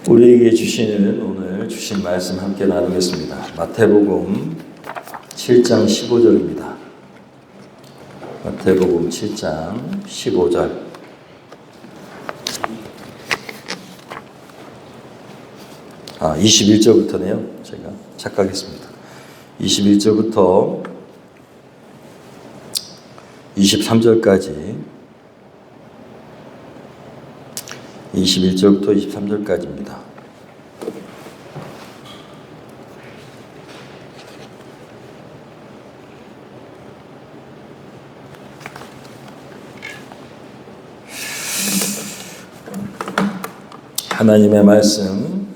우리에게 주시는 오늘 주신 말씀 함께 나누겠습니다. 마태복음 7장 15절입니다. 마태복음 7장 15절. 아, 21절부터네요. 제가 착각했습니다. 21절부터 23절까지 21절부터 23절까지입니다. 하나님의 말씀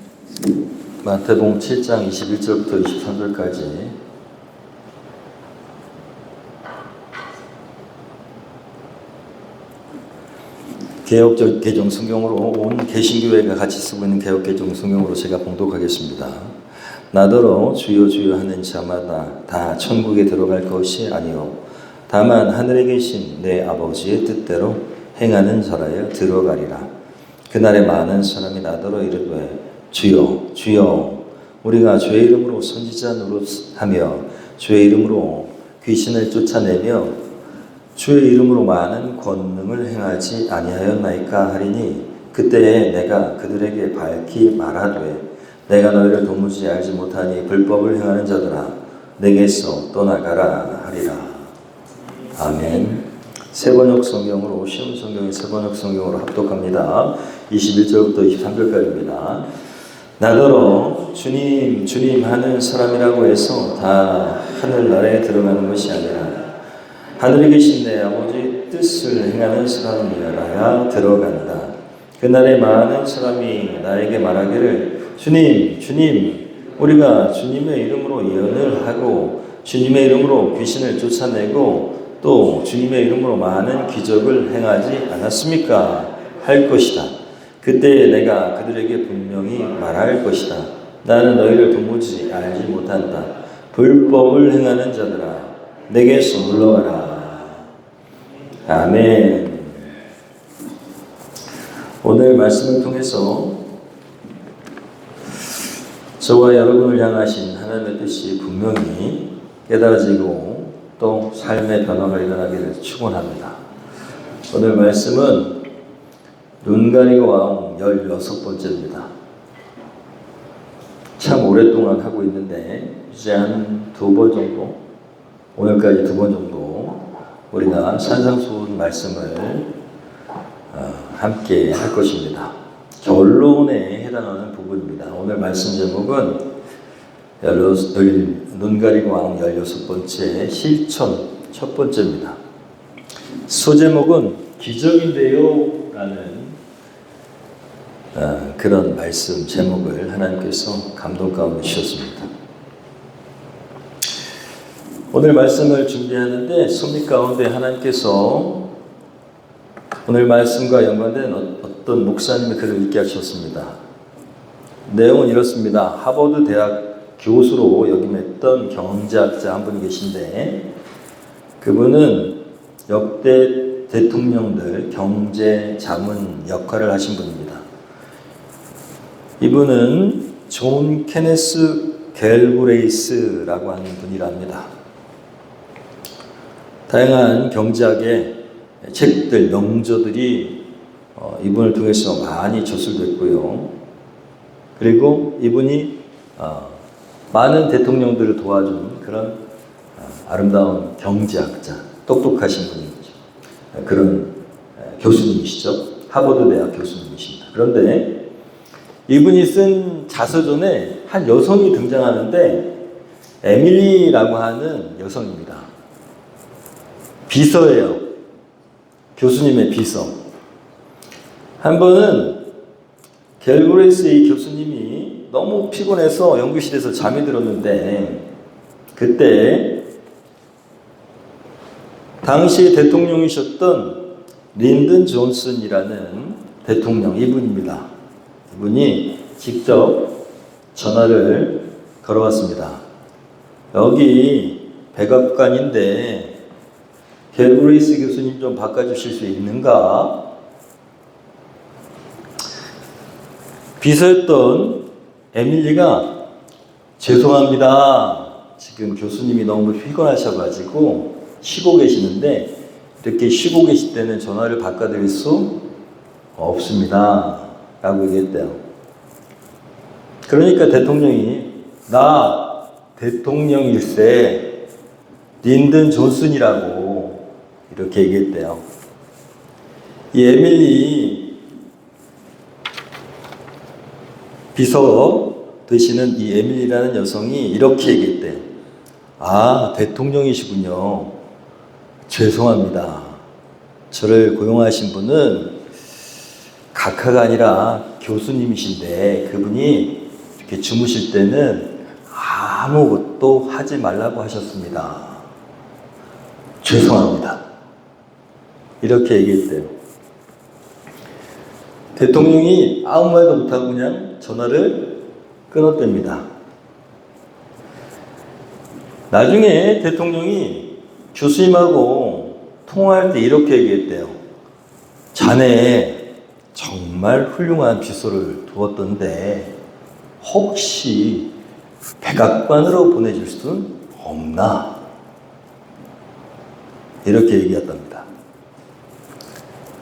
마태복음 7장 21절부터 23절까지 개혁적 개정 성경으로 온 개신교회가 같이 쓰고 있는 개혁 개정 성경으로 제가 봉독하겠습니다. 나더러 주여 주여 하는 자마다 다 천국에 들어갈 것이 아니요 다만 하늘에 계신 내 아버지의 뜻대로 행하는 자라야 들어가리라. 그날에 많은 사람이 나더러 이르되 주여 주여 우리가 주의 이름으로 선지자 노릇하며 주의 이름으로 귀신을 쫓아내며 주의 이름으로 많은 권능을 행하지 아니하였나이까 하리니 그때에 내가 그들에게 밝히 말하되 내가 너희를 도무지 알지 못하니 불법을 행하는 자들아 내게서 떠나가라 하리라. 아멘. 세번역 성경으로 시험 성경의 세번역 성경으로 합독합니다. 21절부터 23절까지입니다. 나더러 주님 주님 하는 사람이라고 해서 다 하늘나라에 들어가는 것이 아니라 하늘에 계신 내 아버지의 뜻을 행하는 사람이라야 들어간다. 그날에 많은 사람이 나에게 말하기를 주님 주님 우리가 주님의 이름으로 예언을 하고 주님의 이름으로 귀신을 쫓아내고 또 주님의 이름으로 많은 기적을 행하지 않았습니까? 할 것이다. 그때 내가 그들에게 분명히 말할 것이다. 나는 너희를 도무지 알지 못한다. 불법을 행하는 자들아 내게서 물러가라. 아멘. 오늘 말씀을 통해서 저와 여러분을 향하신 하나님의 뜻이 분명히 깨달아지고 또 삶의 변화가 일어나기를 축원합니다. 오늘 말씀은 눈 가리고 왕 16번째입니다. 참 오랫동안 하고 있는데 이제 한 2번 정도, 오늘까지 2번 정도 우리가 산상수훈 말씀을 함께 할 것입니다. 결론에 해당하는 부분입니다. 오늘 말씀 제목은 눈 가리고 왕 16번째 실천 첫 번째입니다. 소제목은 기적인데요 라는 그런 말씀 제목을 하나님께서 감동 가운데 주셨습니다. 오늘 말씀을 준비하는데 섭리 가운데 하나님께서 오늘 말씀과 연관된 어떤 목사님의 글을 읽게 하셨습니다. 내용은 이렇습니다. 하버드 대학 교수로 역임했던 경제학자 한 분이 계신데 그분은 역대 대통령들 경제 자문 역할을 하신 분입니다. 이분은 존 케네스 갤브레이스라고 하는 분이랍니다. 다양한 경제학의 책들, 명저들이 이분을 통해서 많이 저술됐고요. 그리고 이분이 많은 대통령들을 도와준 그런 아름다운 경제학자, 똑똑하신 분이죠. 그런 교수님이시죠. 하버드 대학 교수님이십니다. 그런데 이분이 쓴 자서전에 한 여성이 등장하는데 에밀리라고 하는 여성입니다. 비서예요. 교수님의 비서. 한 번은 갤브레이스 교수님이 너무 피곤해서 연구실에서 잠이 들었는데 그때 당시 대통령이셨던 린든 존슨이라는 대통령 이분입니다. 이분이 직접 전화를 걸어왔습니다. 여기 백악관인데 갤브레이스 교수님 좀 바꿔주실 수 있는가? 비서였던 에밀리가 죄송합니다. 지금 교수님이 너무 피곤하셔가지고 쉬고 계시는데 이렇게 쉬고 계실 때는 전화를 바꿔드릴 수 없습니다. 라고 얘기했대요. 그러니까 대통령이 나 대통령일세 린든 존슨이라고 이렇게 얘기했대요. 이 에밀리 비서 되시는 이 에밀리라는 여성이 이렇게 얘기했대요. 아, 대통령이시군요. 죄송합니다. 저를 고용하신 분은 각하가 아니라 교수님이신데 그분이 이렇게 주무실 때는 아무것도 하지 말라고 하셨습니다. 죄송합니다. 이렇게 얘기했대요. 대통령이 아무 말도 못하고 그냥 전화를 끊었답니다. 나중에 대통령이 교수님하고 통화할 때 이렇게 얘기했대요. 자네 정말 훌륭한 비서를 두었던데 혹시 백악관으로 보내줄 수는 없나? 이렇게 얘기했답니다.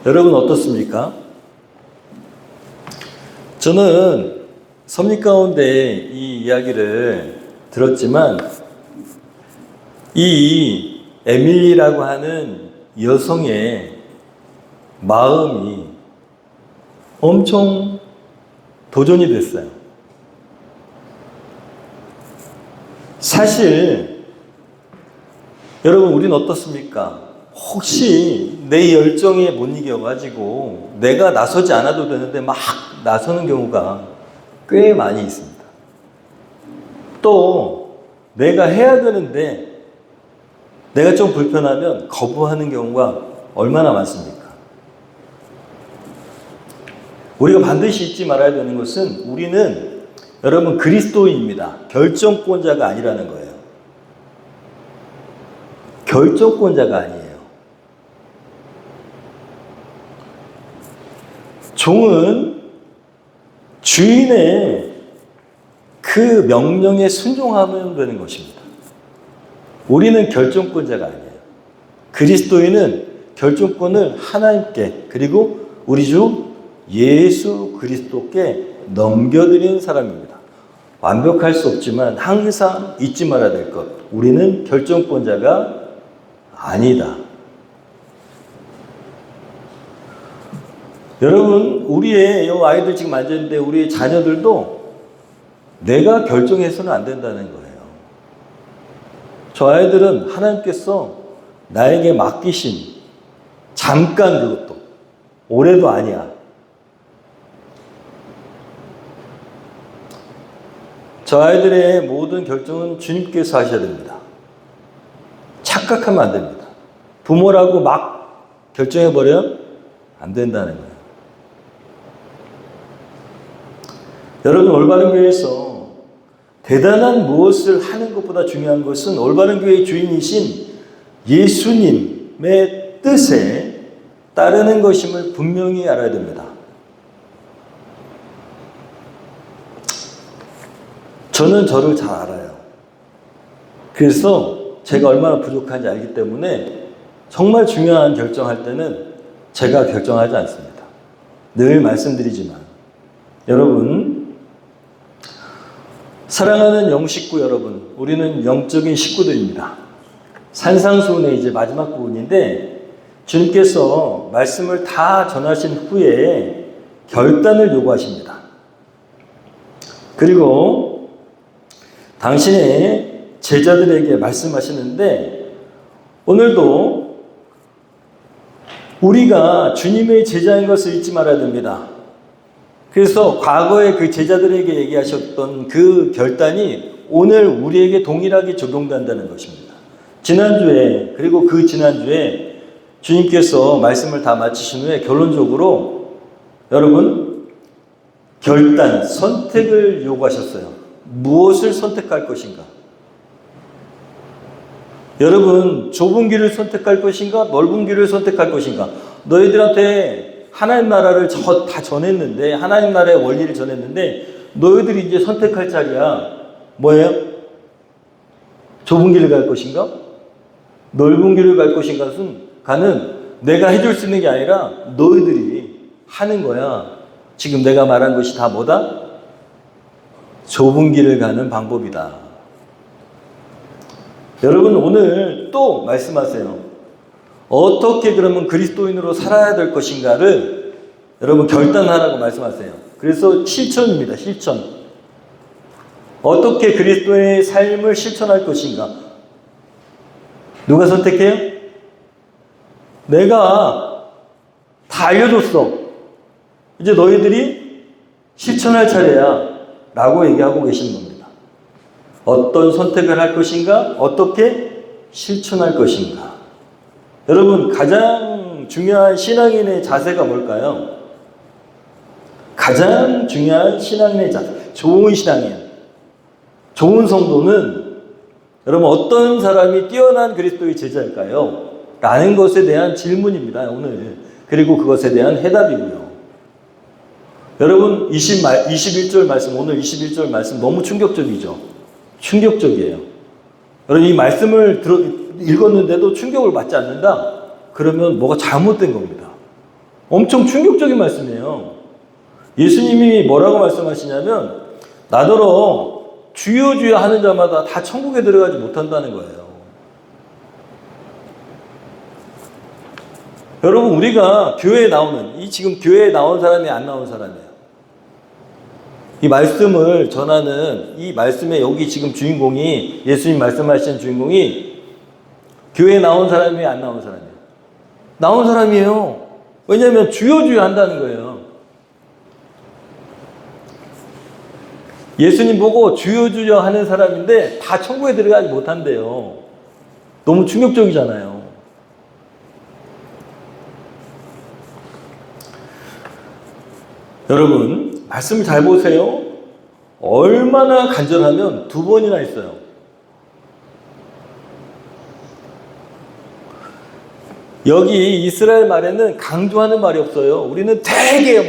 여러분 어떻습니까? 저는 섭리 가운데 이 이야기를 들었지만 이 에밀리라고 하는 여성의 마음이 엄청 도전이 됐어요. 사실 여러분 우리는 어떻습니까? 혹시 내 열정에 못 이겨가지고 내가 나서지 않아도 되는데 막 나서는 경우가 꽤 많이 있습니다. 또 내가 해야 되는데 내가 좀 불편하면 거부하는 경우가 얼마나 많습니까? 우리가 반드시 잊지 말아야 되는 것은 우리는 여러분 그리스도인입니다. 결정권자가 아니라는 거예요. 결정권자가 아니에요. 종은 주인의 그 명령에 순종하면 되는 것입니다. 우리는 결정권자가 아니에요. 그리스도인은 결정권을 하나님께 그리고 우리 주 예수 그리스도께 넘겨드리는 사람입니다. 완벽할 수 없지만 항상 잊지 말아야 될 것. 우리는 결정권자가 아니다. 여러분, 우리의 아이들 지금 앉아있는데 우리의 자녀들도 내가 결정해서는 안 된다는 거예요. 저 아이들은 하나님께서 나에게 맡기신 잠깐 그것도 올해도 아니야. 저 아이들의 모든 결정은 주님께서 하셔야 됩니다. 착각하면 안 됩니다. 부모라고 막 결정해버려 안 된다는 거예요. 여러분 올바른 교회에서 대단한 무엇을 하는 것보다 중요한 것은 올바른 교회의 주인이신 예수님의 뜻에 따르는 것임을 분명히 알아야 됩니다. 저는 저를 잘 알아요. 그래서 제가 얼마나 부족한지 알기 때문에 정말 중요한 결정할 때는 제가 결정하지 않습니다. 늘 말씀드리지만 여러분 사랑하는 영식구 여러분, 우리는 영적인 식구들입니다. 산상수훈의 이제 마지막 부분인데 주님께서 말씀을 다 전하신 후에 결단을 요구하십니다. 그리고 당신의 제자들에게 말씀하시는데 오늘도 우리가 주님의 제자인 것을 잊지 말아야 됩니다. 그래서 과거에 그 제자들에게 얘기하셨던 그 결단이 오늘 우리에게 동일하게 적용된다는 것입니다. 지난주에 그리고 그 지난주에 주님께서 말씀을 다 마치신 후에 결론적으로 여러분 결단, 선택을 요구하셨어요. 무엇을 선택할 것인가? 여러분 좁은 길을 선택할 것인가? 넓은 길을 선택할 것인가? 너희들한테 하나님 나라를 다 전했는데, 하나님 나라의 원리를 전했는데, 너희들이 이제 선택할 차례야. 뭐예요? 좁은 길을 갈 것인가? 넓은 길을 갈 것인가는 내가 해줄 수 있는 게 아니라 너희들이 하는 거야. 지금 내가 말한 것이 다 뭐다? 좁은 길을 가는 방법이다. 여러분, 오늘 또 말씀하세요. 어떻게 그러면 그리스도인으로 살아야 될 것인가를 여러분 결단하라고 말씀하세요. 그래서 실천입니다. 실천. 어떻게 그리스도의 삶을 실천할 것인가? 누가 선택해요? 내가 다 알려줬어. 이제 너희들이 실천할 차례야. 라고 얘기하고 계시는 겁니다. 어떤 선택을 할 것인가? 어떻게 실천할 것인가? 여러분, 가장 중요한 신앙인의 자세가 뭘까요? 가장 중요한 신앙인의 자세. 좋은 신앙인, 좋은 성도는 여러분 어떤 사람이 뛰어난 그리스도의 제자일까요? 라는 것에 대한 질문입니다, 오늘. 그리고 그것에 대한 해답이고요. 여러분 21절 말씀, 오늘 21절 말씀 너무 충격적이죠. 충격적이에요. 여러분 이 말씀을 읽었는데도 충격을 받지 않는다? 그러면 뭐가 잘못된 겁니다. 엄청 충격적인 말씀이에요. 예수님이 뭐라고 말씀하시냐면 나더러 주여 주여 하는 자마다 다 천국에 들어가지 못한다는 거예요. 여러분 우리가 교회에 나오는, 지금 교회에 나온 사람이 안 나온 사람이에요. 이 말씀을 전하는 이 말씀의 여기 지금 주인공이, 예수님 말씀하시는 주인공이 교회에 나온 사람이 안 나온 사람이에요. 나온 사람이에요. 왜냐하면 주여 주여 한다는 거예요. 예수님 보고 주여 주여 하는 사람인데 다 천국에 들어가지 못한대요. 너무 충격적이잖아요. 여러분 말씀을 잘 보세요. 얼마나 간절하면 2번이나 있어요. 여기 이스라엘 말에는 강조하는 말이 없어요. 우리는 되게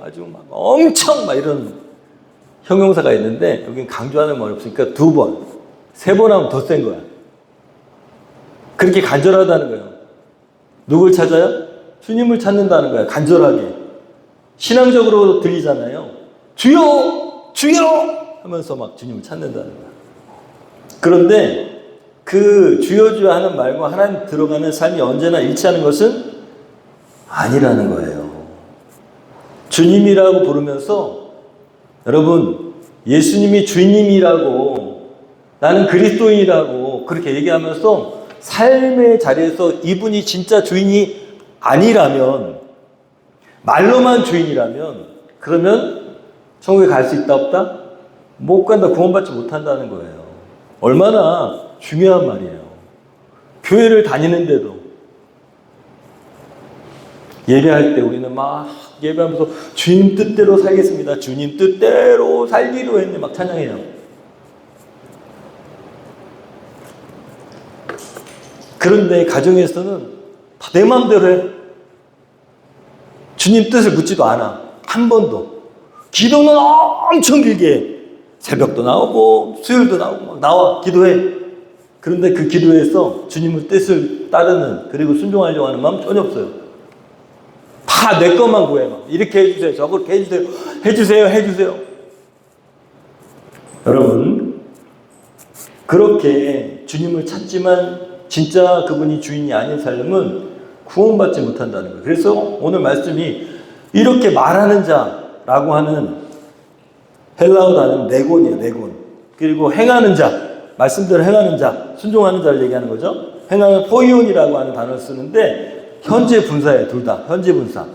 아주 막 엄청 막 이런 형용사가 있는데 여기는 강조하는 말이 없으니까 2번, 3번 하면 더 센 거야. 그렇게 간절하다는 거예요. 누굴 찾아요? 주님을 찾는다는 거야. 간절하게. 신앙적으로 들리잖아요. 주여! 주여! 하면서 막 주님을 찾는다는 거야. 그런데 그 주여 주여 하는 말과 하나님 들어가는 삶이 언제나 일치하는 것은 아니라는 거예요. 주님이라고 부르면서 여러분 예수님이 주님이라고 나는 그리스도인이라고 그렇게 얘기하면서 삶의 자리에서 이분이 진짜 주인이 아니라면, 말로만 주인이라면 그러면 천국에 갈 수 있다 없다? 못 간다, 구원받지 못한다는 거예요. 얼마나 중요한 말이에요. 교회를 다니는데도 예배할 때 우리는 막 예배하면서 주님 뜻대로 살겠습니다. 주님 뜻대로 살기로 했네 막 찬양해요. 그런데 가정에서는 다 내 마음대로 해. 주님 뜻을 묻지도 않아. 한 번도. 기도는 엄청 길게 해. 새벽도 나오고 수요일도 나오고 막 나와 기도해. 그런데 그 기도에서 주님의 뜻을 따르는, 그리고 순종하려고 하는 마음 전혀 없어요. 다 내 것만 구해. 막 이렇게 해주세요, 저렇게 해주세요, 해주세요. 여러분 그렇게 주님을 찾지만 진짜 그분이 주인이 아닌 삶은 구원받지 못한다는 거예요. 그래서 오늘 말씀이 이렇게 말하는 자라고 하는 헬라어 단어는 네곤이에요. 네곤. 그리고 행하는 자, 말씀대로 행하는 자, 순종하는 자를 얘기하는 거죠. 행하는 포이온이라고 하는 단어를 쓰는데 현재 분사예요. 둘 다 현재 분사.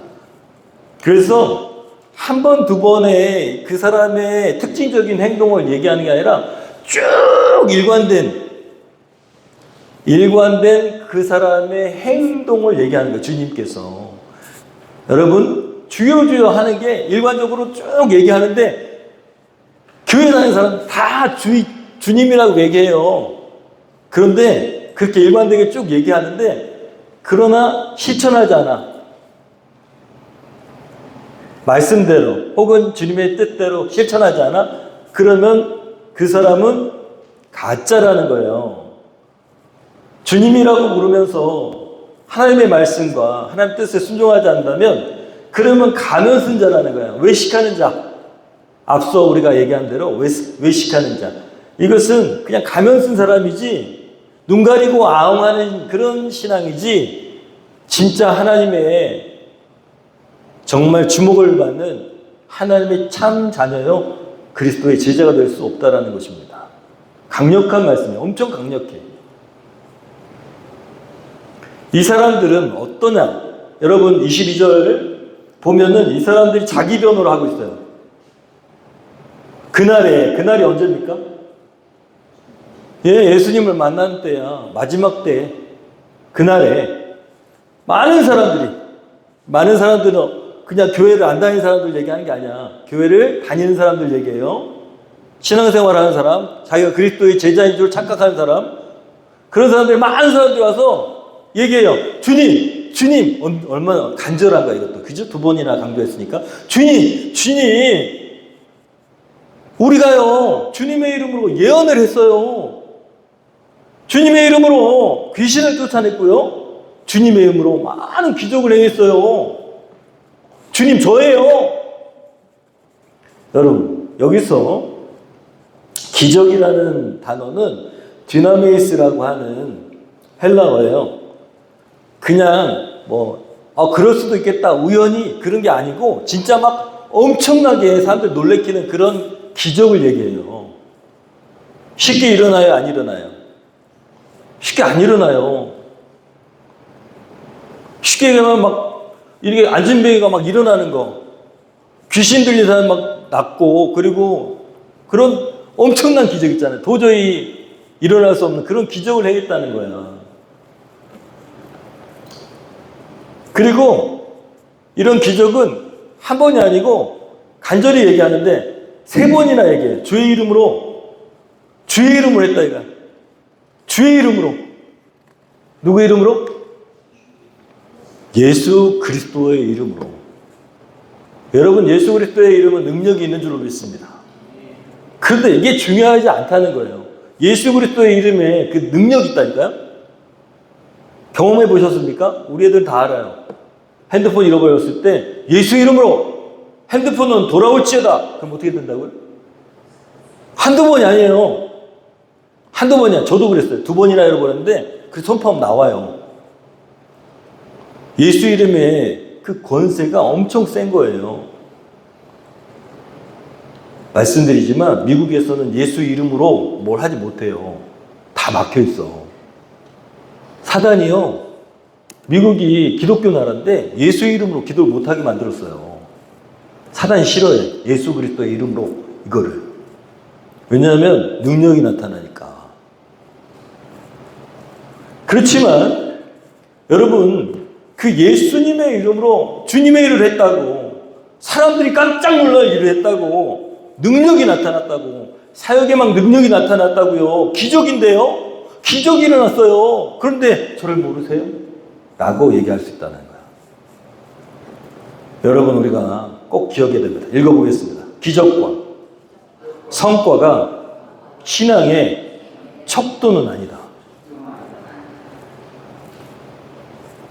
그래서 한 번, 2번에 그 사람의 특징적인 행동을 얘기하는 게 아니라 쭉 일관된 그 사람의 행동을 얘기하는 거예요. 주님께서. 여러분 주여 주여 하는 게 일관적으로 쭉 얘기하는데 교회 다니는 사람 다 주님이라고 얘기해요. 그런데 그렇게 일관되게 쭉 얘기하는데 그러나 실천하지 않아. 말씀대로 혹은 주님의 뜻대로 실천하지 않아? 그러면 그 사람은 가짜라는 거예요. 주님이라고 부르면서 하나님의 말씀과 하나님 뜻에 순종하지 않는다면 그러면 가면쓴자라는 거예요. 외식하는 자. 앞서 우리가 얘기한 대로 외식하는 자. 이것은 그냥 가면 쓴 사람이지 눈 가리고 아웅하는 그런 신앙이지 진짜 하나님의 정말 주목을 받는 하나님의 참 자녀요 그리스도의 제자가 될 수 없다라는 것입니다. 강력한 말씀이에요. 엄청 강력해. 이 사람들은 어떠냐? 여러분 22절 보면은 이 사람들이 자기 변호를 하고 있어요. 그날이 언제입니까? 예수님을 만나는 때야. 마지막 때. 그날에 많은 사람들은 그냥 교회를 안 다니는 사람들 얘기하는 게 아니야. 교회를 다니는 사람들 얘기해요. 신앙생활하는 사람, 자기가 그리스도의 제자인 줄 착각하는 사람, 그런 사람들이 많은 사람들이 와서 얘기해요. 주님, 얼마나 간절한가 이것도. 그죠? 2번이나 강조했으니까. 주님, 우리가요, 주님의 이름으로 예언을 했어요. 주님의 이름으로 귀신을 쫓아냈고요. 주님의 이름으로 많은 기적을 행했어요. 주님, 저예요. 여러분, 여기서 기적이라는 단어는 디나미스라고 하는 헬라어예요. 그냥 그럴 수도 있겠다. 우연히 그런 게 아니고 진짜 막 엄청나게 사람들 놀래키는 그런 기적을 얘기해요. 쉽게 일어나요? 안 일어나요? 쉽게 안 일어나요. 쉽게 그러면 막 이렇게 안진뱅이가 막 일어나는 거, 귀신 들린 사람 막 낫고, 그리고 그런 엄청난 기적 있잖아요. 도저히 일어날 수 없는 그런 기적을 행했다는 거야. 그리고 이런 기적은 한 번이 아니고 간절히 얘기하는데 3번이나 얘기해요. 주의 이름으로 했다 이거야. 주의 이름으로. 누구의 이름으로? 예수 그리스도의 이름으로. 여러분, 예수 그리스도의 이름은 능력이 있는 줄로 믿습니다. 그런데 이게 중요하지 않다는 거예요. 예수 그리스도의 이름에 그 능력이 있다니까요. 경험해 보셨습니까? 우리 애들 다 알아요. 핸드폰 잃어버렸을 때 예수 이름으로 핸드폰은 돌아올지어다. 그럼 어떻게 된다고요? 한두 번이 아니에요. 한두 번이야. 저도 그랬어요. 2번이나 잃어버렸는데 그 손파면 나와요. 예수 이름에 그 권세가 엄청 센 거예요. 말씀드리지만 미국에서는 예수 이름으로 뭘 하지 못해요. 다 막혀 있어. 사단이요. 미국이 기독교 나라인데 예수 이름으로 기도를 못하게 만들었어요. 사단이 싫어해. 예수 그리스도의 이름으로 이거를. 왜냐하면 능력이 나타나니까. 그렇지만 여러분, 그 예수님의 이름으로 주님의 일을 했다고, 사람들이 깜짝 놀랄 일을 했다고, 능력이 나타났다고, 사역에 막 능력이 나타났다고요. 기적인데요. 기적이 일어났어요. 그런데 저를 모르세요? 라고 얘기할 수 있다는 거예요. 여러분, 우리가 꼭 기억해야 됩니다. 읽어보겠습니다. 기적과 성과가 신앙의 척도는 아니다.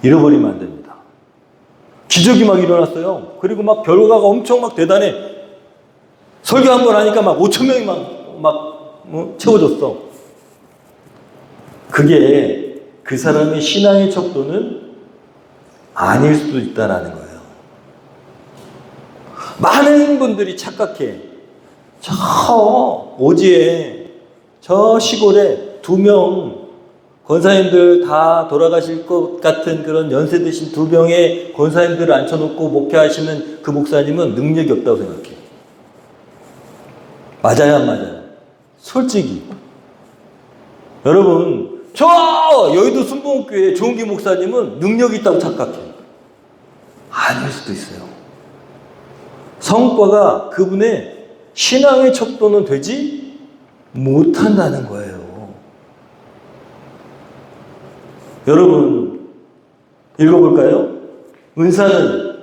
잃어버리면 안 됩니다. 기적이 막 일어났어요. 그리고 막 결과가 엄청 막 대단해. 설교 한 번 하니까 막 5,000명이 막 채워졌어. 그게 그 사람의 신앙의 척도는 아닐 수도 있다는 거예요. 많은 분들이 착각해. 저 오지에, 저 시골에 2명 권사님들 다 돌아가실 것 같은 그런 연세 드신 2명의 권사님들을 앉혀놓고 목회하시는 그 목사님은 능력이 없다고 생각해. 맞아요, 안 맞아요? 솔직히. 여러분, 저 여의도 순복음교회 조은기 목사님은 능력이 있다고 착각해. 아닐 수도 있어요. 성과가 그분의 신앙의 척도는 되지 못한다는 거예요. 여러분, 읽어볼까요? 은사는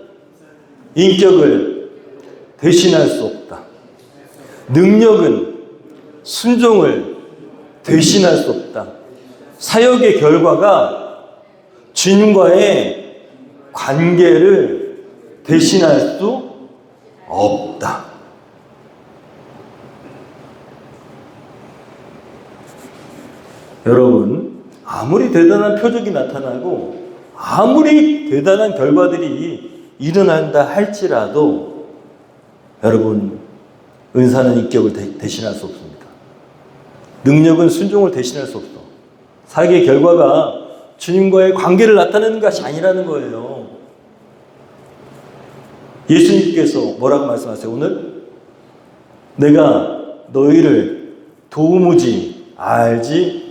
인격을 대신할 수 없다. 능력은 순종을 대신할 수 없다. 사역의 결과가 주님과의 관계를 대신할 수 없다. 여러분, 아무리 대단한 표적이 나타나고 아무리 대단한 결과들이 일어난다 할지라도 여러분, 은사는 인격을 대신할 수 없습니다. 능력은 순종을 대신할 수 없어. 사역의 결과가 주님과의 관계를 나타내는 것이 아니라는 거예요. 예수님께서 뭐라고 말씀하세요? 오늘 내가 너희를 도무지 알지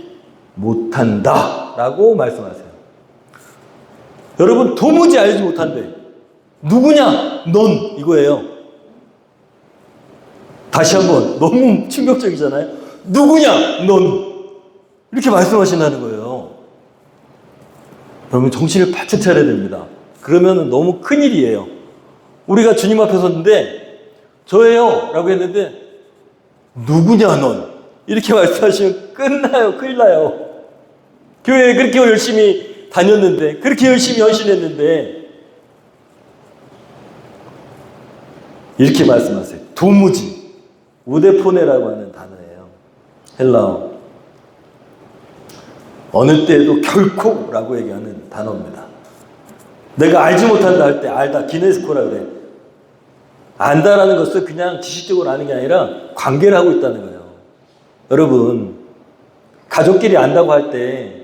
못한다 라고 말씀하세요. 여러분, 도무지 알지 못한대. 누구냐? 넌 이거예요. 다시 한번, 너무 충격적이잖아요. 누구냐? 넌. 이렇게 말씀하신다는 거예요. 여러분, 정신을 바짝 차려야 됩니다. 그러면 너무 큰일이에요. 우리가 주님 앞에 섰는데 저예요 라고 했는데 누구냐 넌 이렇게 말씀하시면 끝나요. 큰일 나요. 교회에 그렇게 열심히 다녔는데 그렇게 열심히 헌신했는데 이렇게 말씀하세요. 도무지. 우데포네라고 하는 단어예요. 헬라어. 어느 때에도 결코 라고 얘기하는 단어입니다. 내가 알지 못한다 할 때 알다, 기네스코라 그래. 안다라는 것은 그냥 지식적으로 아는 게 아니라 관계를 하고 있다는 거예요. 여러분, 가족끼리 안다고 할 때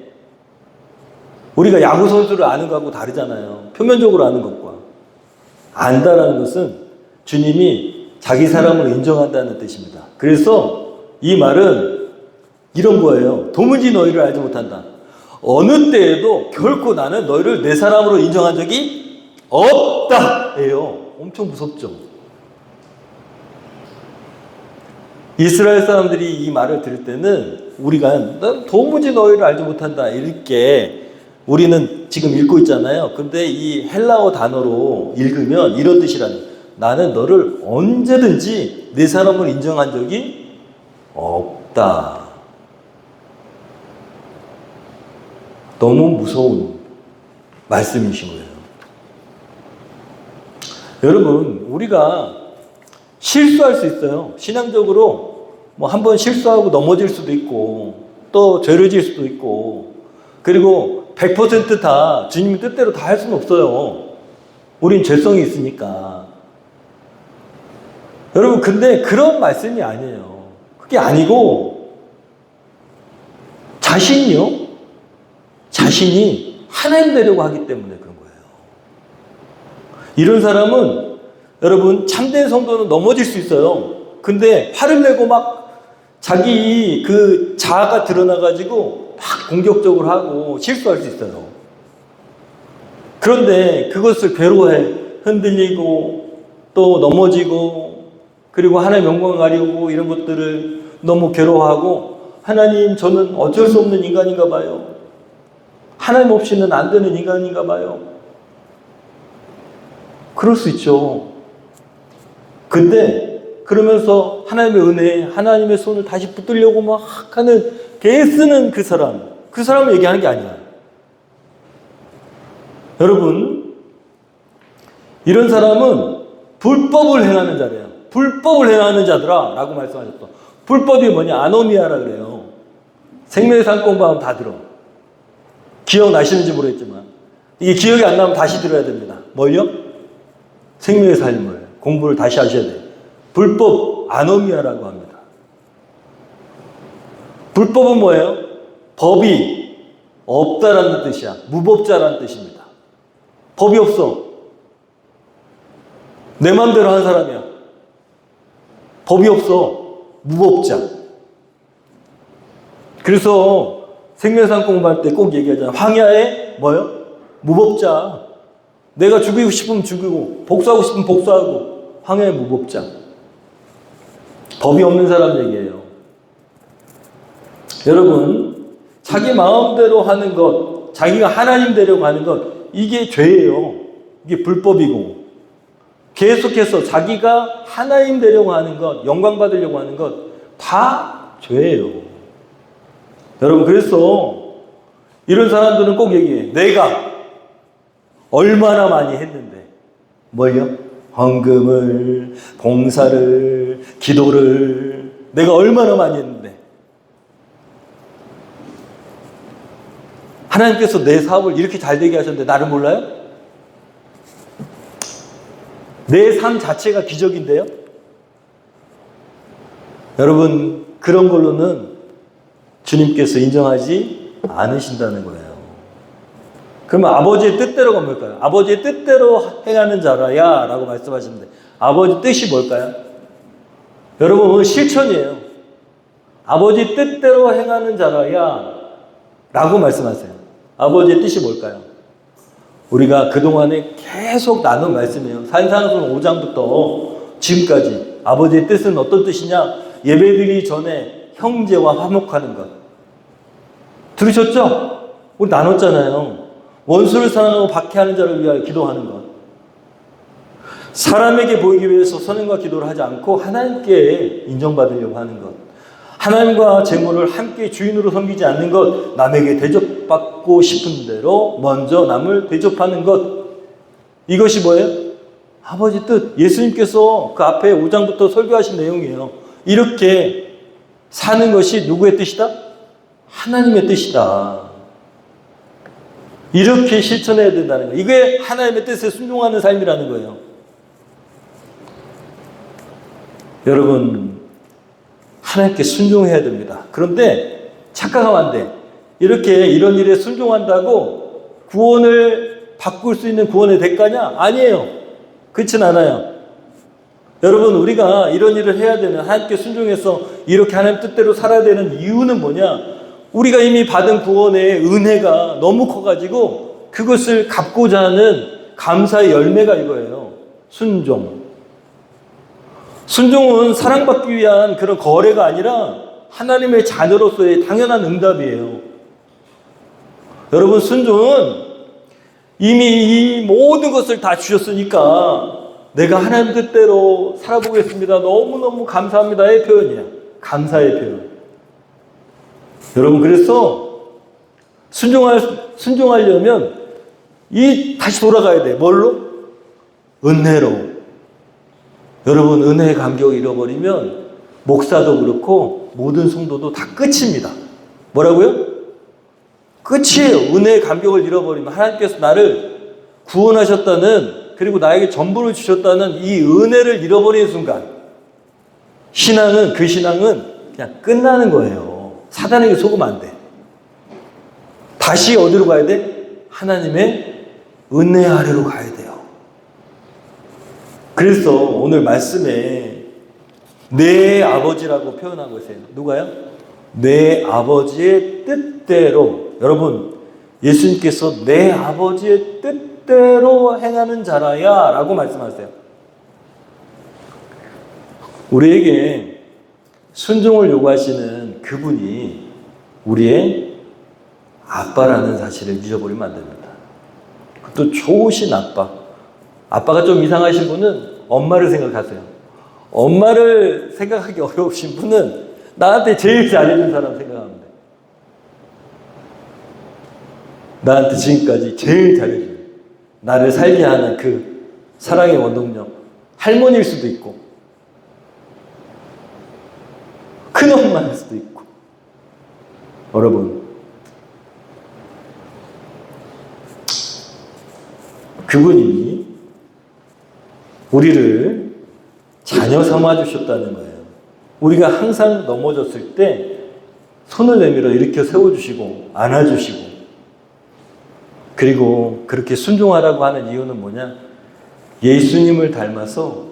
우리가 야구 선수를 아는 것하고 다르잖아요. 표면적으로 아는 것과. 안다라는 것은 주님이 자기 사람을 인정한다는 뜻입니다. 그래서 이 말은 이런 거예요. 도무지 너희를 알지 못한다. 어느 때에도 결코 나는 너희를 내 사람으로 인정한 적이 없다. 예요. 엄청 무섭죠. 이스라엘 사람들이 이 말을 들을 때는 우리가 난 도무지 너희를 알지 못한다. 이렇게 우리는 지금 읽고 있잖아요. 근데 이 헬라어 단어로 읽으면 이런 뜻이라는 거예요. 나는 너를 언제든지 내 사람으로 인정한 적이 없다. 너무 무서운 말씀이신 거예요. 여러분, 우리가 실수할 수 있어요. 신앙적으로 뭐 한번 실수하고 넘어질 수도 있고 또 죄를 지을 수도 있고 그리고 100% 다 주님 뜻대로 다 할 수는 없어요. 우린 죄성이 있으니까. 여러분, 근데 그런 말씀이 아니에요. 그게 아니고 자신이 하나님 되려고 하기 때문에 그런 거예요. 이런 사람은 여러분 참된 성도는 넘어질 수 있어요. 근데 화를 내고 막 자기 그 자아가 드러나가지고 막 공격적으로 하고 실수할 수 있어요. 그런데 그것을 괴로워해. 흔들리고 또 넘어지고 그리고 하나님의 영광을 가리고 이런 것들을 너무 괴로워하고 하나님 저는 어쩔 수 없는 인간인가 봐요. 하나님 없이는 안 되는 인간인가 봐요. 그럴 수 있죠. 근데 그러면서 하나님의 은혜, 하나님의 손을 다시 붙들려고 막 하는 애쓰는 그 사람을 얘기하는 게 아니야. 여러분, 이런 사람은 불법을 행하는 자래요. 불법을 행하는 자들아 라고 말씀하셨어. 불법이 뭐냐? 아노미아라 그래요. 생명의 산 공부하면 다 들어. 기억나시는지 모르겠지만 이게 기억이 안 나면 다시 들어야 됩니다. 뭘요? 생명의 삶을 공부를 다시 하셔야 돼요. 불법 아노미아라고 합니다. 불법은 뭐예요? 법이 없다라는 뜻이야. 무법자라는 뜻입니다. 법이 없어. 내 마음대로 하는 사람이야. 법이 없어. 무법자. 그래서 생명상 공부할 때 꼭 얘기하잖아. 황야의 뭐요? 무법자. 내가 죽이고 싶으면 죽이고 복수하고 싶으면 복수하고 황야의 무법자. 법이 없는 사람 얘기예요. 여러분, 자기 마음대로 하는 것, 자기가 하나님 되려고 하는 것, 이게 죄예요. 이게 불법이고 계속해서 자기가 하나님 되려고 하는 것, 영광 받으려고 하는 것 다 죄예요. 여러분, 그래서 이런 사람들은 꼭 얘기해. 내가 얼마나 많이 했는데. 뭘요? 헌금을, 봉사를, 기도를 내가 얼마나 많이 했는데. 하나님께서 내 사업을 이렇게 잘 되게 하셨는데 나를 몰라요? 내 삶 자체가 기적인데요? 여러분, 그런 걸로는 주님께서 인정하지 않으신다는 거예요. 그러면 아버지의 뜻대로가 뭘까요? 아버지의 뜻대로 행하는 자라야 라고 말씀하시는데 아버지 뜻이 뭘까요? 여러분, 실천이에요. 아버지 뜻대로 행하는 자라야 라고 말씀하세요. 아버지의 뜻이 뭘까요? 우리가 그동안에 계속 나눈 말씀이에요. 산상수훈 5장부터 지금까지 아버지의 뜻은 어떤 뜻이냐? 예배드리기 전에 형제와 화목하는 것. 들으셨죠? 우리 나눴잖아요. 원수를 사랑하고 박해하는 자를 위하여 기도하는 것. 사람에게 보이기 위해서 선행과 기도를 하지 않고 하나님께 인정받으려고 하는 것. 하나님과 재물을 함께 주인으로 섬기지 않는 것. 남에게 대접받고 싶은 대로 먼저 남을 대접하는 것. 이것이 뭐예요? 아버지 뜻. 예수님께서 그 앞에 5장부터 설교하신 내용이에요. 이렇게 사는 것이 누구의 뜻이다? 하나님의 뜻이다. 이렇게 실천해야 된다는 거예요. 이게 하나님의 뜻에 순종하는 삶이라는 거예요. 여러분, 하나님께 순종해야 됩니다. 그런데 착각하면 안 돼. 이렇게 이런 일에 순종한다고 구원을 바꿀 수 있는 구원의 대가냐? 아니에요. 그렇진 않아요. 여러분, 우리가 이런 일을 해야 되는, 하나님께 순종해서 이렇게 하나님 뜻대로 살아야 되는 이유는 뭐냐? 우리가 이미 받은 구원의 은혜가 너무 커가지고 그것을 갚고자 하는 감사의 열매가 이거예요. 순종. 순종은 사랑받기 위한 그런 거래가 아니라 하나님의 자녀로서의 당연한 응답이에요. 여러분, 순종은 이미 이 모든 것을 다 주셨으니까 내가 하나님 뜻대로 살아보겠습니다. 너무너무 감사합니다의 표현이야. 감사의 표현. 여러분, 그래서 순종하려면 다시 돌아가야 돼. 뭘로? 은혜로. 여러분, 은혜의 감격을 잃어버리면 목사도 그렇고 모든 성도도 다 끝입니다. 뭐라고요? 끝이에요. 은혜의 감격을 잃어버리면 하나님께서 나를 구원하셨다는, 그리고 나에게 전부를 주셨다는 이 은혜를 잃어버리는 순간 신앙은, 그 신앙은 그냥 끝나는 거예요. 사단에게 속으면 안 돼. 다시 어디로 가야 돼? 하나님의 은혜 아래로 가야 돼요. 그래서 오늘 말씀에 내 아버지라고 표현한 것이에요. 누가요? 내 아버지의 뜻대로. 여러분, 예수님께서 내 아버지의 뜻대로 행하는 자라야 라고 말씀하세요. 우리에게 순종을 요구하시는 그분이 우리의 아빠라는 사실을 잊어버리면 안 됩니다. 또 좋으신 아빠. 아빠가 좀 이상하신 분은 엄마를 생각하세요. 엄마를 생각하기 어려우신 분은 나한테 제일 잘해준 사람 생각하면 돼. 나한테 지금까지 제일 잘해준, 나를 살게 하는 그 사랑의 원동력. 할머니일 수도 있고 큰엄마일 수도 있고. 여러분, 그분이 우리를 자녀 삼아주셨다는 거예요. 우리가 항상 넘어졌을 때 손을 내밀어 일으켜 세워주시고 안아주시고, 그리고 그렇게 순종하라고 하는 이유는 뭐냐? 예수님을 닮아서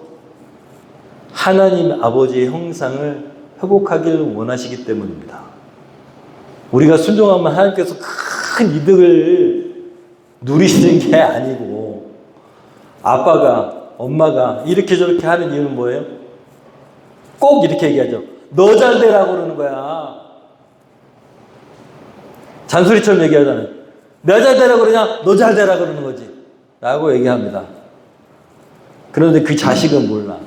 하나님 아버지의 형상을 회복하기를 원하시기 때문입니다. 우리가 순종하면 하나님께서 큰 이득을 누리시는 게 아니고, 아빠가, 엄마가 이렇게 저렇게 하는 이유는 뭐예요? 꼭 이렇게 얘기하죠. 너 잘 되라고 그러는 거야. 잔소리처럼 얘기하잖아요. 내가 잘 되라고 그러냐? 너 잘 되라고 그러는 거지. 라고 얘기합니다. 그런데 그 자식은 몰라.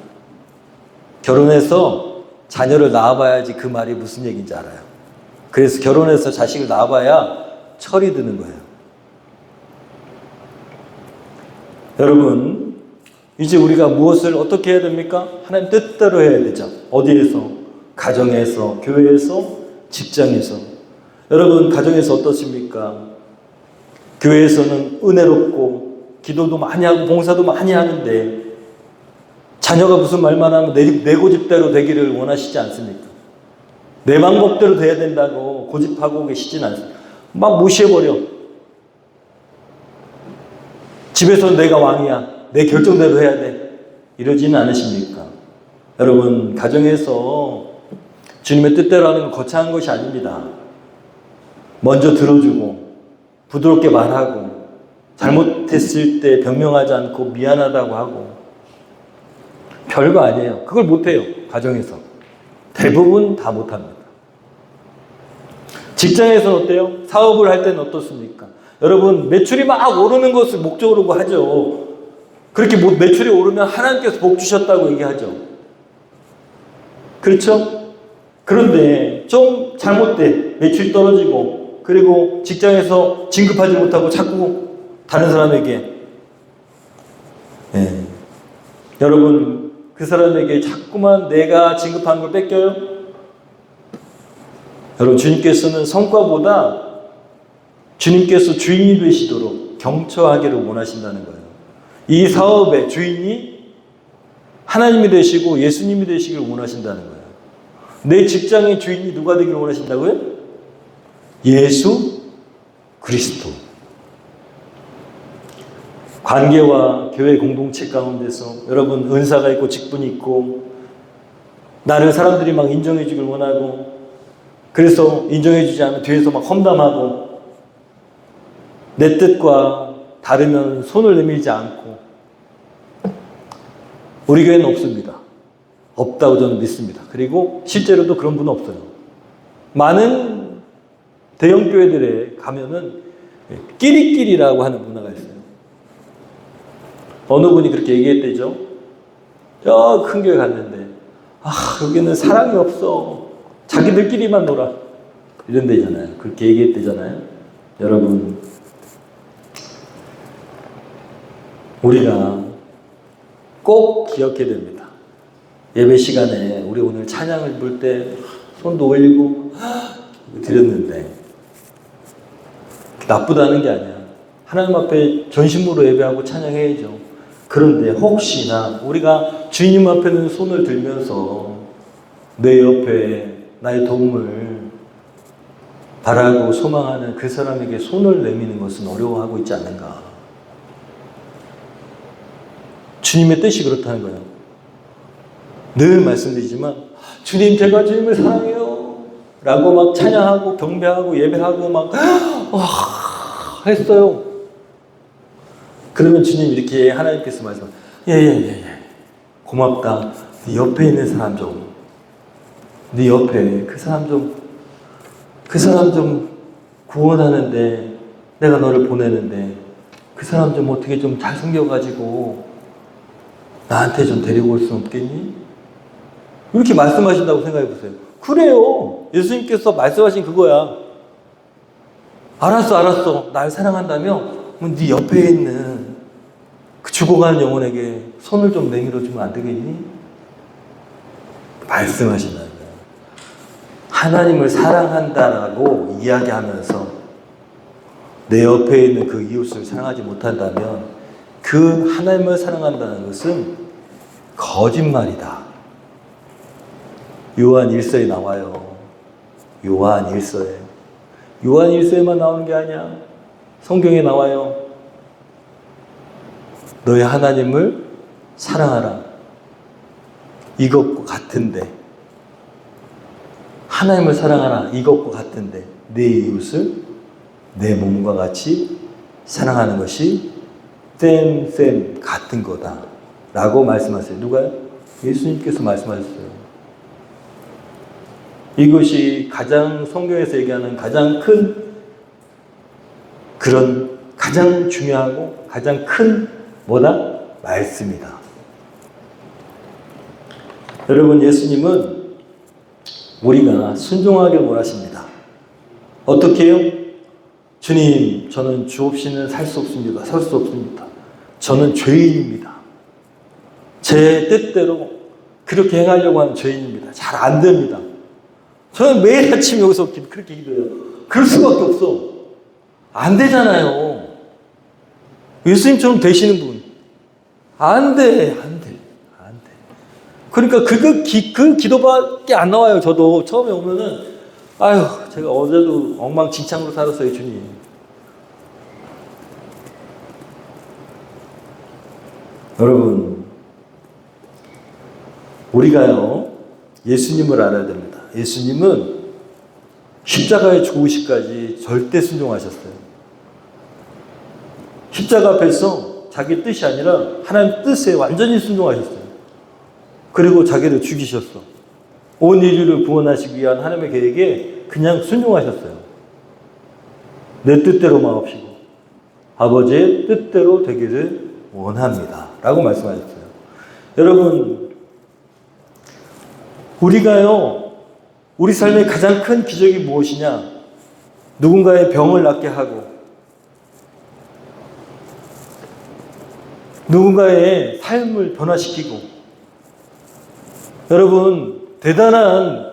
결혼해서 자녀를 낳아봐야지 그 말이 무슨 얘기인지 알아요. 그래서 결혼해서 자식을 낳아봐야 철이 드는 거예요. 여러분, 이제 우리가 무엇을 어떻게 해야 됩니까? 하나님 뜻대로 해야 되죠. 어디에서? 가정에서, 교회에서, 직장에서. 여러분, 가정에서 어떻습니까? 교회에서는 은혜롭고 기도도 많이 하고 봉사도 많이 하는데 자녀가 무슨 말만 하면 내 고집대로 되기를 원하시지 않습니까? 내 방법대로 돼야 된다고 고집하고 계시진 않습니다. 막 무시해버려. 집에서는 내가 왕이야. 내 결정대로 해야 돼. 이러지는 않으십니까? 여러분, 가정에서 주님의 뜻대로 하는 건 거창한 것이 아닙니다. 먼저 들어주고 부드럽게 말하고 잘못했을 때 변명하지 않고 미안하다고 하고 별거 아니에요. 그걸 못해요. 가정에서. 대부분 다 못합니다. 직장에서는 어때요? 사업을 할 때는 어떻습니까? 여러분, 매출이 막 오르는 것을 목적으로 하죠. 그렇게 매출이 오르면 하나님께서 복 주셨다고 얘기하죠. 그렇죠? 그런데 좀 잘못돼. 매출이 떨어지고 그리고 직장에서 진급하지 못하고 자꾸 다른 사람에게 여러분, 그 사람에게 자꾸만 내가 진급한 걸 뺏겨요? 여러분, 주님께서는 성과보다 주님께서 주인이 되시도록 경처하기를 원하신다는 거예요. 이 사업의 주인이 하나님이 되시고 예수님이 되시기를 원하신다는 거예요. 내 직장의 주인이 누가 되기를 원하신다고요? 예수 그리스도. 관계와 교회 공동체 가운데서 여러분, 은사가 있고 직분이 있고 나를 사람들이 막 인정해 주길 원하고 그래서 인정해 주지 않으면 뒤에서 막 험담하고 내 뜻과 다르면 손을 내밀지 않고 우리 교회는 없습니다. 없다고 저는 믿습니다. 그리고 실제로도 그런 분은 없어요. 많은 대형 교회들에 가면은 끼리끼리라고 하는 문화가 있어요. 어느 분이 그렇게 얘기했대죠. 저 큰 교회 갔는데 여기는 사랑이 없어. 자기들끼리만 놀아. 이런 데잖아요. 그렇게 얘기했대잖아요. 여러분, 우리가 꼭 기억해야 됩니다. 예배 시간에 우리 오늘 찬양을 부를 때 손도 올리고 드렸는데 나쁘다는 게 아니야. 하나님 앞에 전심으로 예배하고 찬양해야죠. 그런데 혹시나 우리가 주님 앞에는 손을 들면서 내 옆에 나의 도움을 바라고 소망하는 그 사람에게 손을 내미는 것은 어려워하고 있지 않는가. 주님의 뜻이 그렇다는 거예요. 늘 말씀드리지만 주님, 제가 주님을 사랑해요 라고 막 찬양하고 경배하고 예배하고 막 했어요. 그러면 주님 이렇게 하나님께서 말씀하세요. 예. 고맙다. 네 옆에 있는 사람 좀, 네 옆에 그 사람 좀 구원하는데 내가 너를 보내는데 그 사람 좀 어떻게 좀 잘 섬겨가지고 나한테 좀 데리고 올 수 없겠니? 이렇게 말씀하신다고 생각해 보세요. 그래요. 예수님께서 말씀하신 그거야. 알았어. 날 사랑한다며 네 옆에 있는 그 죽어가는 영혼에게 손을 좀 내밀어 주면 안 되겠니? 말씀하신다는 거예요. 하나님을 사랑한다라고 이야기하면서 내 옆에 있는 그 이웃을 사랑하지 못한다면 그 하나님을 사랑한다는 것은 거짓말이다. 요한 1서에 나와요. 요한 1서에만 나오는 게 아니야. 성경에 나와요. 너의 하나님을 사랑하라. 이것과 같은데, 하나님을 사랑하라. 이것과 같은데 내 이웃을 내 몸과 같이 사랑하는 것이 쌤 같은 거다 라고 말씀하세요. 누가요? 예수님께서 말씀하셨어요. 이것이 가장 성경에서 얘기하는 가장 큰 그런 가장 중요하고 가장 큰 뭐다? 말씀이다. 여러분, 예수님은 우리가 순종하길 원하십니다. 어떻게 해요? 주님, 저는 주 없이는 살 수 없습니다. 살 수 없습니다. 저는 죄인입니다. 제 뜻대로 그렇게 행하려고 하는 죄인입니다. 잘 안 됩니다. 저는 매일 아침 여기서 그렇게 기도해요. 그럴 수밖에 없어. 안 되잖아요. 예수님처럼 되시는 분. 안 돼. 그러니까 그 기도밖에 안 나와요. 저도 처음에 오면은, 아유, 제가 어제도 엉망진창으로 살았어요, 주님. 여러분, 우리가요, 예수님을 알아야 됩니다. 예수님은 십자가에 죽으시기까지 절대 순종하셨어요. 십자가 앞에서 자기 뜻이 아니라 하나님 뜻에 완전히 순종하셨어요. 그리고 자기를 죽이셨어. 온 인류를 구원하시기 위한 하나님의 계획에 그냥 순종하셨어요. 내 뜻대로 마옵시고 아버지의 뜻대로 되기를 원합니다. 라고 말씀하셨어요. 여러분, 우리가요, 우리 삶의 가장 큰 기적이 무엇이냐? 누군가의 병을 낫게 하고 누군가의 삶을 변화시키고, 여러분, 대단한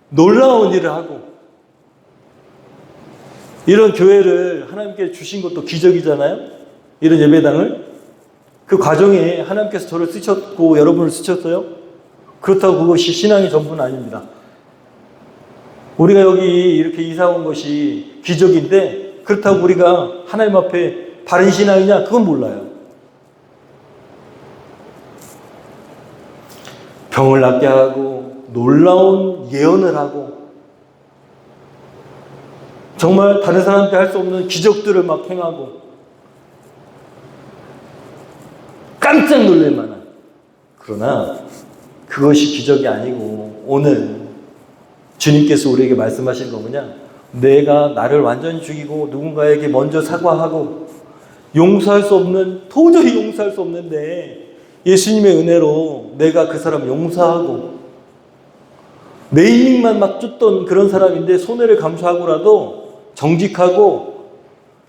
놀라운 일을 하고, 이런 교회를 하나님께 주신 것도 기적이잖아요. 이런 예배당을. 그 과정에 하나님께서 저를 쓰셨고 여러분을 쓰셨어요. 그렇다고 그것이 신앙의 전부는 아닙니다. 우리가 여기 이렇게 이사 온 것이 기적인데, 그렇다고 우리가 하나님 앞에 바른 신앙이냐? 그건 몰라요. 병을 낫게 하고 놀라운 예언을 하고 정말 다른 사람한테 할 수 없는 기적들을 막 행하고 깜짝 놀랄 만한, 그러나 그것이 기적이 아니고 오늘 주님께서 우리에게 말씀하신 거 뭐냐? 내가 나를 완전히 죽이고 누군가에게 먼저 사과하고 용서할 수 없는, 도저히 용서할 수 없는데 예수님의 은혜로 내가 그 사람을 용서하고, 내 이익만 막 쫓던 그런 사람인데 손해를 감수하고라도 정직하고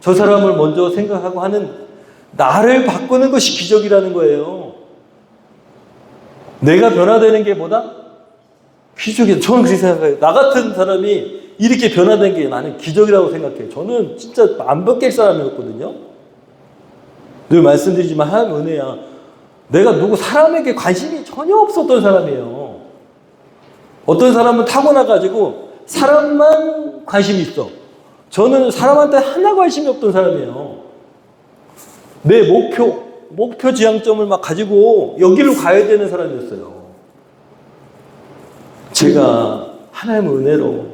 저 사람을 먼저 생각하고 하는 나를 바꾸는 것이 기적이라는 거예요. 내가 변화되는 게 뭐다? 기적이에요. 저는 그렇게 생각해요. 나 같은 사람이 이렇게 변화된 게 나는 기적이라고 생각해요. 저는 진짜 안 바뀔 사람이었거든요. 늘 말씀드리지만 하나님 은혜야. 내가 누구 사람에게 관심이 전혀 없었던 사람이에요. 어떤 사람은 타고나가지고 사람만 관심이 있어. 저는 사람한테 하나 관심이 없던 사람이에요. 내 목표 지향점을 막 가지고 여기로 가야 되는 사람이었어요. 제가 하나님의 은혜로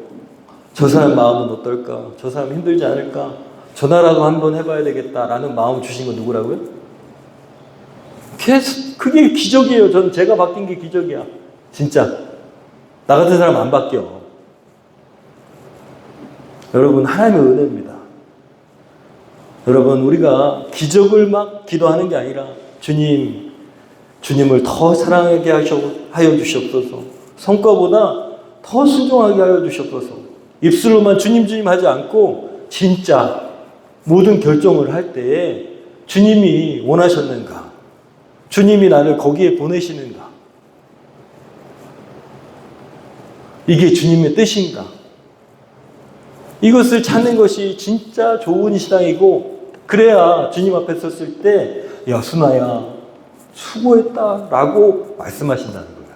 저 사람 마음은 어떨까? 저 사람 힘들지 않을까? 전화라도 한번 해봐야 되겠다라는 마음 주신 건 누구라고요? 그게 기적이에요. 저는 제가 바뀐 게 기적이야. 진짜. 나 같은 사람 안 바뀌어. 여러분, 하나님의 은혜입니다. 여러분, 우리가 기적을 막 기도하는 게 아니라 주님을 더 사랑하게 하여 주시옵소서. 성과보다 더 순종하게 하여 주시옵소서. 입술로만 주님 하지 않고 진짜 모든 결정을 할 때에 주님이 원하셨는가? 주님이 나를 거기에 보내시는가? 이게 주님의 뜻인가? 이것을 찾는 것이 진짜 좋은 신앙이고, 그래야 주님 앞에 섰을 때 야, 순아야, 수고했다 라고 말씀하신다는 거예요.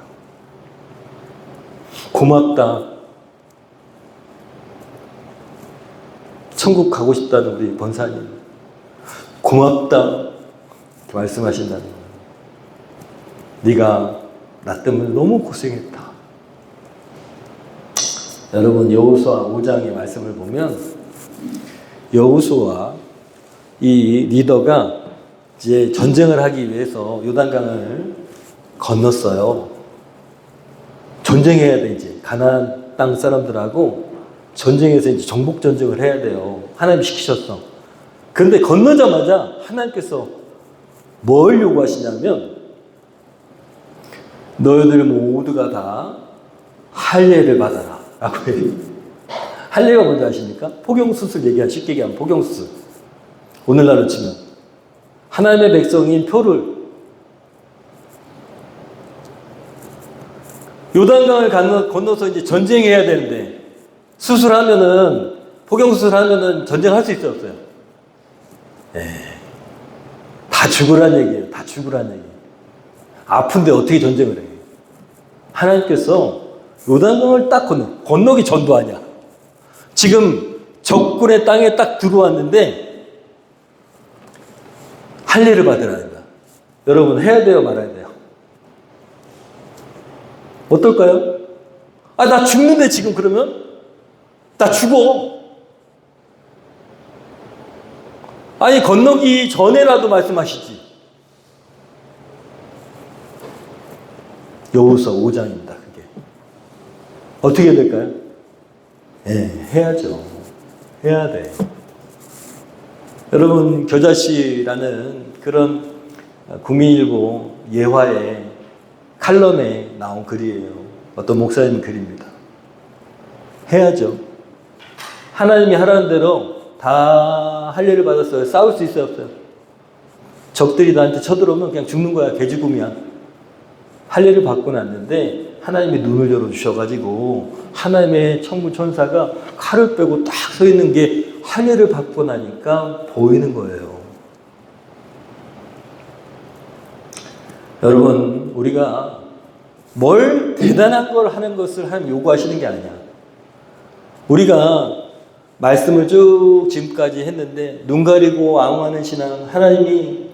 고맙다. 천국 가고 싶다는 우리 권사님, 고맙다 이렇게 말씀하신다는 거예요. 네가 나 때문에 너무 고생했다. 여러분, 여호수아 5장의 말씀을 보면 여호수아 이 리더가 이제 전쟁을 하기 위해서 요단강을 건넜어요. 전쟁해야 돼. 이제 가나안 땅 사람들하고 전쟁에서 이제 정복 전쟁을 해야 돼요. 하나님이 시키셨어. 그런데 건너자마자 하나님께서 뭘 요구하시냐면, 너희들 모두가 다 할례를 받아라 라고 해요. 할례가 뭔지 아십니까? 포경수술 얘기한, 쉽게 얘기하면 포경수술. 오늘날로 치면 하나님의 백성인 표를, 요단강을 건너서 이제 전쟁해야 되는데, 수술하면은, 포경수술하면은 전쟁할 수 있어요, 없어요? 다 죽으란 얘기예요. 다 죽으란 얘기예요. 아픈데 어떻게 전쟁을 해요? 하나님께서 요단강을 딱 건너기 전도 아니야. 지금 적군의 땅에 딱 들어왔는데 할례를 받으라는 거야. 여러분 해야 돼요, 말아야 돼요? 어떨까요? 아, 나 죽는데 지금 그러면? 나 죽어. 아니, 건너기 전에라도 말씀하시지. 여호수아 5장입니다, 그게. 어떻게 해야 될까요? 해야죠. 해야 돼. 여러분, 겨자씨라는 그런 국민일보 예화의 칼럼에 나온 글이에요. 어떤 목사님 글입니다. 해야죠. 하나님이 하라는 대로 다 할례를 받았어요. 싸울 수 있어요, 없어요? 적들이 나한테 쳐들어오면 그냥 죽는 거야. 개죽음이야. 할례를 받고 났는데 하나님이 눈을 열어주셔가지고 하나님의 천군 천사가 칼을 빼고 딱 서 있는 게 할례를 받고 나니까 보이는 거예요. 여러분, 우리가 뭘 대단한 걸 하는 것을 하나님 요구하시는 게 아니야. 우리가 말씀을 쭉 지금까지 했는데 눈 가리고 앙호하는 신앙, 하나님이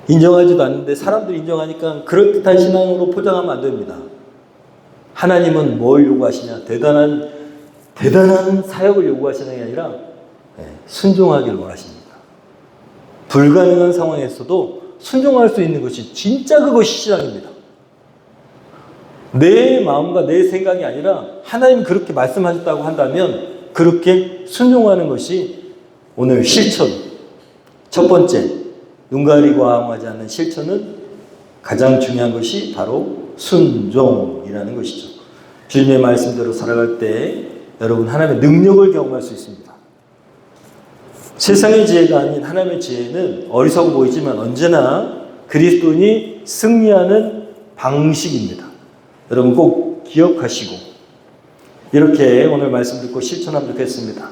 인정하지도 않는데 사람들이 인정하니까 그럴듯한 신앙으로 포장하면 안 됩니다. 하나님은 뭘 요구하시냐? 대단한 사역을 요구하시는 게 아니라 순종하기를 원하십니다. 불가능한 상황에서도 순종할 수 있는 것이 진짜 그것이 신앙입니다. 내 마음과 내 생각이 아니라 하나님 그렇게 말씀하셨다고 한다면 그렇게 순종하는 것이 오늘 실천. 첫 번째, 눈 가리고 앙호하지 않는 실천은 가장 중요한 것이 바로 순종이라는 것이죠. 주님의 말씀대로 살아갈 때 여러분 하나님의 능력을 경험할 수 있습니다. 세상의 지혜가 아닌 하나님의 지혜는 어리석어 보이지만 언제나 그리스도인이 승리하는 방식입니다. 여러분 꼭 기억하시고 이렇게 오늘 말씀 듣고 실천하면 좋겠습니다.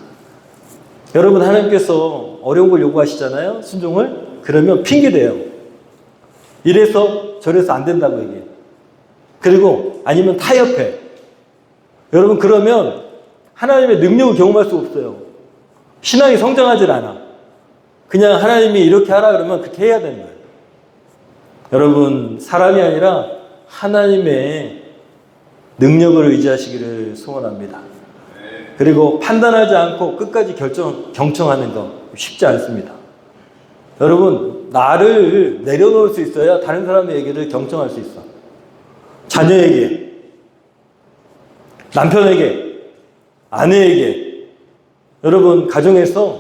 여러분 하나님께서 어려운 걸 요구하시잖아요. 순종을. 그러면 핑계대요. 이래서 저래서 안 된다고 얘기해요. 그리고 아니면 타협해. 여러분 그러면 하나님의 능력을 경험할 수 없어요. 신앙이 성장하질 않아. 그냥 하나님이 이렇게 하라 그러면 그렇게 해야 되는 거예요. 여러분 사람이 아니라 하나님의 능력을 의지하시기를 소원합니다. 그리고 판단하지 않고 끝까지 경청하는 거 쉽지 않습니다. 여러분 나를 내려놓을 수 있어야 다른 사람의 얘기를 경청할 수 있어. 자녀에게, 남편에게, 아내에게 여러분 가정에서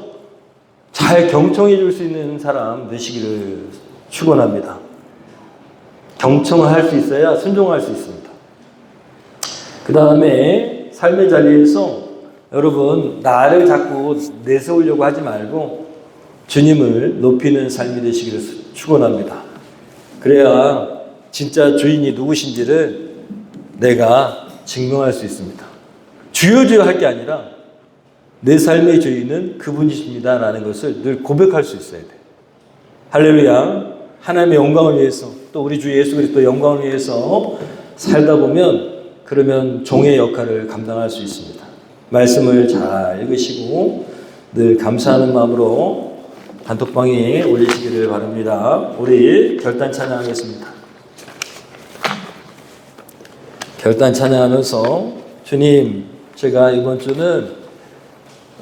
잘 경청해 줄 수 있는 사람 되시기를 축원합니다. 경청을 할 수 있어야 순종할 수 있습니다. 그 다음에 삶의 자리에서 여러분 나를 자꾸 내세우려고 하지 말고 주님을 높이는 삶이 되시기를 축원합니다. 그래야 진짜 주인이 누구신지를 내가 증명할 수 있습니다. 주여 주여 할 게 아니라 내 삶의 주인은 그분이십니다 라는 것을 늘 고백할 수 있어야 돼요. 할렐루야. 하나님의 영광을 위해서 또 우리 주 예수 그리스도의 영광을 위해서 살다 보면 그러면 종의 역할을 감당할 수 있습니다. 말씀을 잘 읽으시고 늘 감사하는 마음으로 단톡방에 올리시기를 바랍니다. 우리 결단 찬양하겠습니다. 결단 찬양하면서 주님, 제가 이번 주는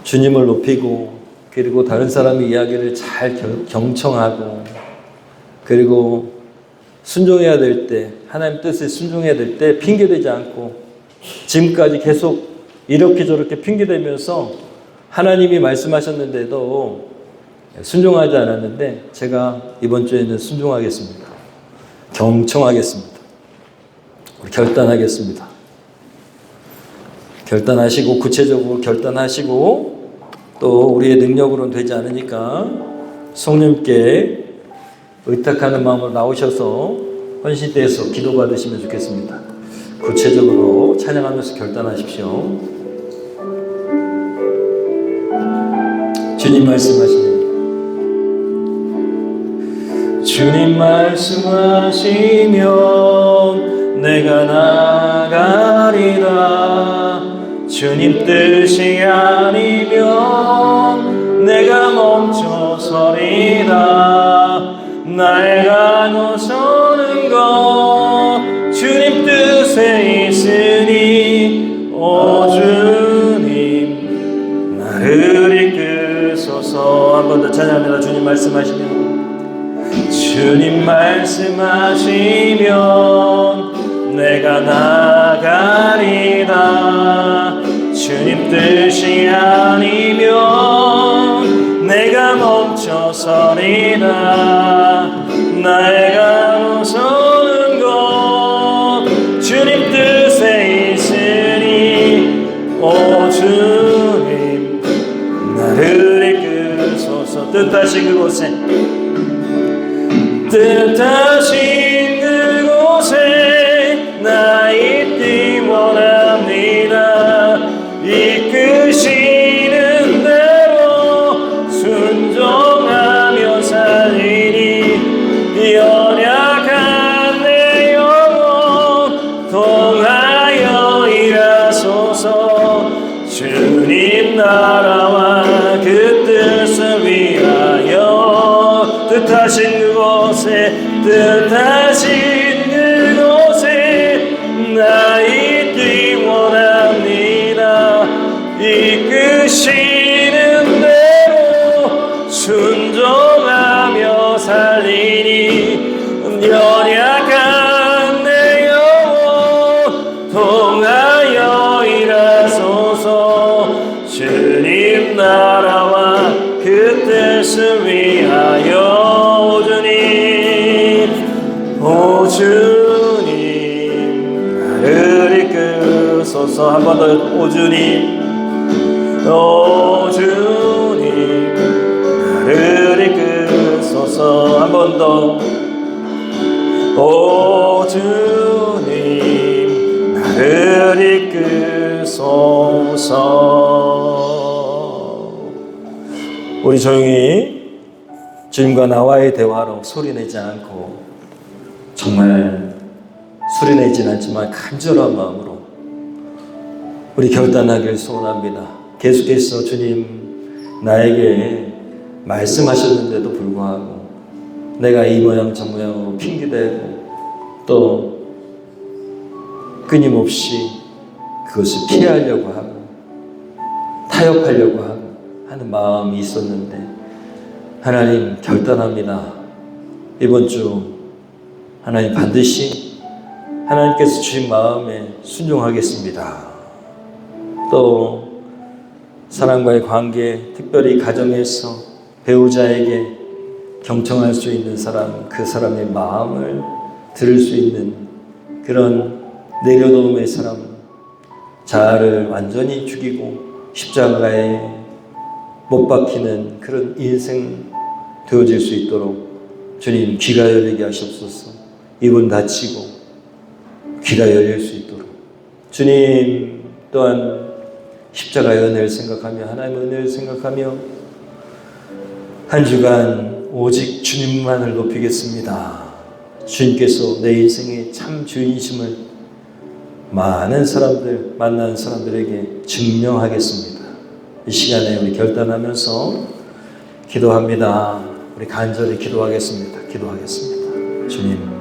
주님을 높이고 그리고 다른 사람의 이야기를 잘 경청하고 그리고 순종해야 될 때, 하나님 뜻에 순종해야 될 때 핑계대지 않고 지금까지 계속 이렇게 저렇게 핑계대면서 하나님이 말씀하셨는데도 순종하지 않았는데 제가 이번 주에는 순종하겠습니다. 경청하겠습니다. 우리 결단하겠습니다. 결단하시고 구체적으로 결단하시고 또 우리의 능력으로는 되지 않으니까 성령님께 의탁하는 마음으로 나오셔서 헌신대에서 기도받으시면 좋겠습니다. 구체적으로 찬양하면서 결단하십시오. 주님 말씀하시네요. 주님 말씀하시면 내가 나가리라. 주님 뜻이 아니면 내가 멈춰서리라. 내가 나서는 것 주님 뜻에 있으니 오 주님 나를 이끄소서. 한 번 더 찬양합니다. 주님 말씀하시면 주님 말씀하시면 내가 나가리라. 주님 뜻이 아니면 내가 멈춰서리라. 내가 나서는 것 주님 뜻에 있으니 오 주님 나를 이끄소서. 뜻하신 그곳에 뜻하신 그곳에 나 있기 원합니다. 이끄시는 대로 순종하며 살리니 연약한 내 영혼 통하여 일하소서. 주님 나라와 그 뜻을 위하여 뜻하신 뜻하신 그곳에 나 있기 원합니다. 이끄시는 대로 순종하며 살리니 연약한 내 영혼 통하여 일하소서. 주님 나라와 그 뜻을 위하여 오 주님 나를 이끄소서. 한 번 더 오 주님 오 주님 나를 이끄소서. 한 번 더 오 주님 나를 이끄소서. 우리 조용히 주님과 나와의 대화로 소리내지 않고 정말 소리내진 않지만 간절한 마음으로 우리 결단하길 소원합니다. 계속해서 주님 나에게 말씀하셨는데도 불구하고 내가 이 모양 저 모양으로 핑계대고 또 끊임없이 그것을 피하려고 하고 타협하려고 하는 마음이 있었는데 하나님 결단합니다. 이번 주 하나님 반드시 하나님께서 주신 마음에 순종하겠습니다. 또 사랑과의 관계, 특별히 가정에서 배우자에게 경청할 수 있는 사람, 그 사람의 마음을 들을 수 있는 그런 내려놓음의 사람, 자아를 완전히 죽이고 십자가에 못 박히는 그런 인생 되어질 수 있도록 주님 귀가 열리게 하시옵소서. 입은 닫히고 귀가 열릴 수 있도록 주님 또한 십자가의 은혜를 생각하며 하나님의 은혜를 생각하며 한 주간 오직 주님만을 높이겠습니다. 주님께서 내 인생의 참 주인이심을 많은 사람들, 만난 사람들에게 증명하겠습니다. 이 시간에 우리 결단하면서 기도합니다. 우리 간절히 기도하겠습니다. 주님